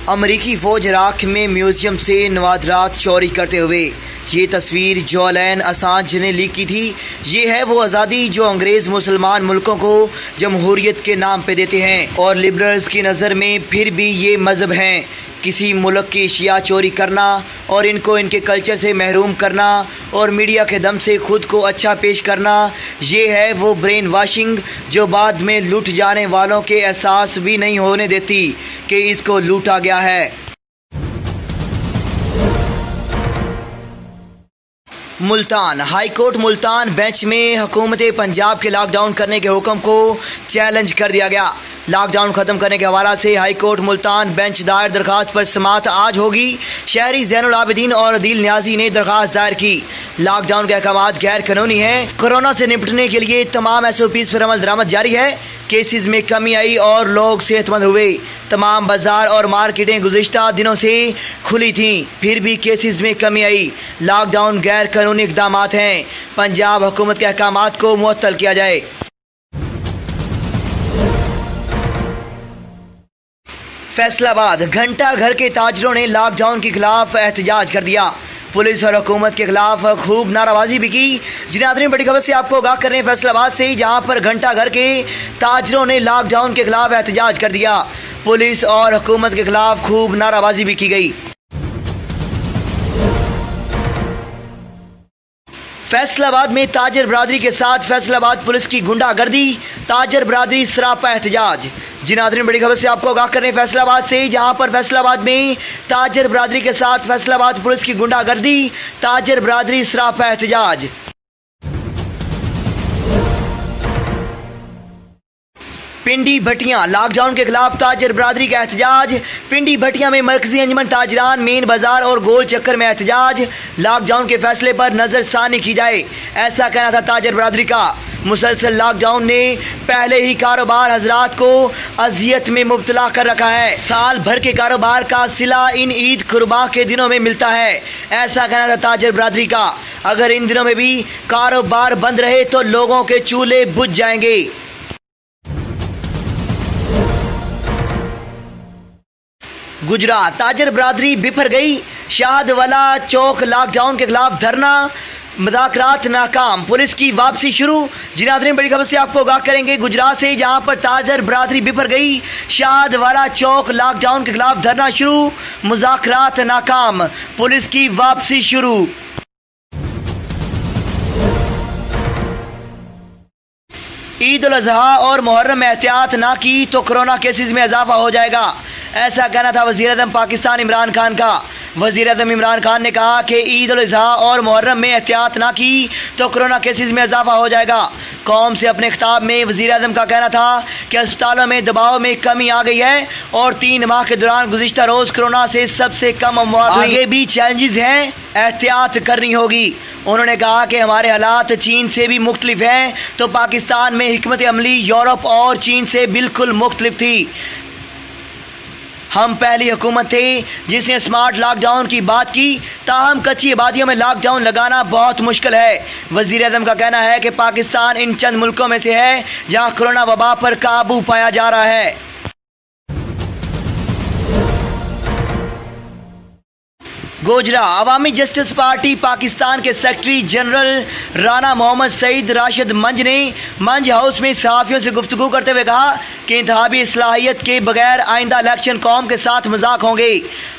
अमेरिकी फौज इराक में म्यूजियम से नवादरात चोरी करते हुए। ये तस्वीर जुलियन असांज ने लीक की थी। ये है वो आज़ादी जो अंग्रेज़ मुसलमान मुल्कों को जमहूरियत के नाम पे देते हैं और लिबरल्स की नज़र में फिर भी ये मज़हब हैं। किसी मुल्क की अशिया चोरी करना और इनको इनके कल्चर से महरूम करना और मीडिया के दम से खुद को अच्छा पेश करना, ये है वो ब्रेन वाशिंग जो बाद में लूट जाने वालों के एहसास भी नहीं होने देती कि इसको लूटा गया है। Multan high court Multan bench में हुकूमत पंजाब के लॉकडाउन करने के हुक्म को चैलेंज कर दिया गया। लॉकडाउन खत्म करने के हवाला से हाई कोर्ट मुल्तान बेंच दायर दरखास्त पर समाअत आज होगी। शहरी ज़ैनुल आबिदीन और अदील न्याजी ने दरखास्त दायर की। लॉकडाउन के अहकाम गैर कानूनी हैं। कोरोना से निपटने के लिए तमाम SOPs पर अमल दरामद जारी है। केसेस में कमी आई और लोग सेहतमंद हुए। तमाम बाजार और मार्केटें गुज़िश्ता दिनों से खुली थीं, फिर भी केसेस में कमी आई। लॉकडाउन गैर कानूनी इक़दामात हैं। पंजाब हुकूमत के अहकामात को मुअत्तल किया जाए। फैसलाबाद घंटा घर के ताजरों ने लॉकडाउन के खिलाफ एहतजाज कर दिया। पुलिस और हुकूमत के खिलाफ खूब नाराबाजी भी की। जिनादरीन बड़ी खबर से आपको आगाह कर रहे हैं फैसलाबाद से, जहां पर घंटा घर के ताजरों ने लॉकडाउन के खिलाफ एहतजाज कर दिया। पुलिस और हुकूमत के खिलाफ खूब नाराबाजी भी की गई। फैसलाबाद में ताजर बरादरी के साथ फैसलाबाद पुलिस की गुंडागर्दी, ताजर बरादरी सरापा एहतजाज। जी नाज़रीन बड़ी खबर से आपको आगाह कर रहे हैं फैसलाबाद से, जहां पर फैसलाबाद में ताजर बरादरी के साथ फैसलाबाद पुलिस की गुंडागर्दी, ताजर बरादरी सरापा एहतजाज। पिंडी भट्टियां लॉकडाउन के खिलाफ ताजर बरादरी का एहतजाज। पिंडी भट्टियां में मरकजी अंजुमन ताजरान मेन बाजार और गोल चक्कर में एहतजाज। लॉकडाउन के फैसले पर नजरसानी की जाए, ऐसा कहना था ताजर बरादरी का। मुसलसल लॉकडाउन ने पहले ही कारोबार हजरात को अजियत में मुब्तला कर रखा है। साल भर के कारोबार का सिला इन ईद कुर्बा के दिनों में मिलता है, ऐसा कहना था ताजर बरादरी का। अगर इन दिनों में भी कारोबार बंद रहे तो लोगों के चूल्हे बुझ जाएंगे। गुजरात ताजर बरादरी बिफर गई। शाहदवाला चौक लॉकडाउन के खिलाफ धरना, मुज़ाकरात नाकाम, पुलिस की वापसी शुरू। जिनादरीन बड़ी खबर से आपको आगाह करेंगे गुजरात से, जहां पर ताजर बरादरी बिफर गई। शाहदवाला चौक लॉकडाउन के खिलाफ धरना शुरू, मुज़ाकरात नाकाम, पुलिस की वापसी शुरू। ईद उल अज़हा और मुहर्रम में एहतियात ना की तो कोरोना केसेस में इजाफा हो जाएगा, ऐसा कहना था वज़ीर आज़म पाकिस्तान इमरान खान का। वज़ीर आज़म इमरान खान ने कहा कि ईद उल अज़हा और मुहर्रम में एहतियात ना की तो कोरोना केसेस में इजाफा हो जाएगा। कौम से अपने खिताब में वज़ीर आज़म का कहना था कि अस्पतालों में दबाव में कमी आ गई है और 3 माह के दौरान गुज़िश्ता रोज़ कोरोना से सबसे कम अमवात हुई। आगे भी चैलेंजेस हैं, एहतियात करनी होगी। उन्होंने कहा कि हमारे हालात चीन से भी मुख्तलिफ हैं, तो पाकिस्तान में हिकमत अमली यूरोप और चीन से बिल्कुल मुख्तलिफ थी। हम पहली हुकूमत थे जिसने स्मार्ट लॉकडाउन की बात की, ताहम कच्ची आबादियों में लॉकडाउन लगाना बहुत मुश्किल है। वज़ीर आज़म का कहना है कि पाकिस्तान इन चंद मुल्कों में से है जहां कोरोना वबा पर काबू पाया जा रहा है। गोजरा अवामी जस्टिस पार्टी पाकिस्तान के सेक्रेटरी जनरल राना मोहम्मद सईद राशिद मंज ने मंज हाउस में सहाफ़ियों से गुफ्तगू करते हुए कहा कि इंतखाबी सलाहियत के बगैर आइंदा इलेक्शन कौम के साथ मजाक होंगे।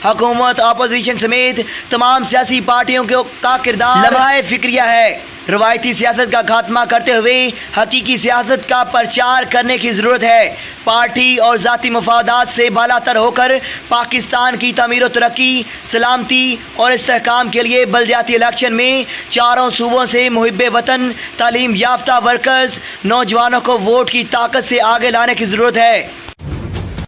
हुकूमत अपोजिशन समेत तमाम सियासी पार्टियों का किरदार लम्हा फिक्रिया है। रवायती सियासत का खात्मा करते हुए हकीकी सियासत का प्रचार करने की ज़रूरत है। पार्टी और ज़ाती मफादात से बालातर होकर पाकिस्तान की तमीर और तरक्की, सलामती और इस्तेहकाम के लिए बल्दियाती इलेक्शन में चारों सूबों से मुहिब्बे वतन, तालीम याफ्ता वर्कर्स, नौजवानों को वोट की ताकत से आगे लाने की ज़रूरत है।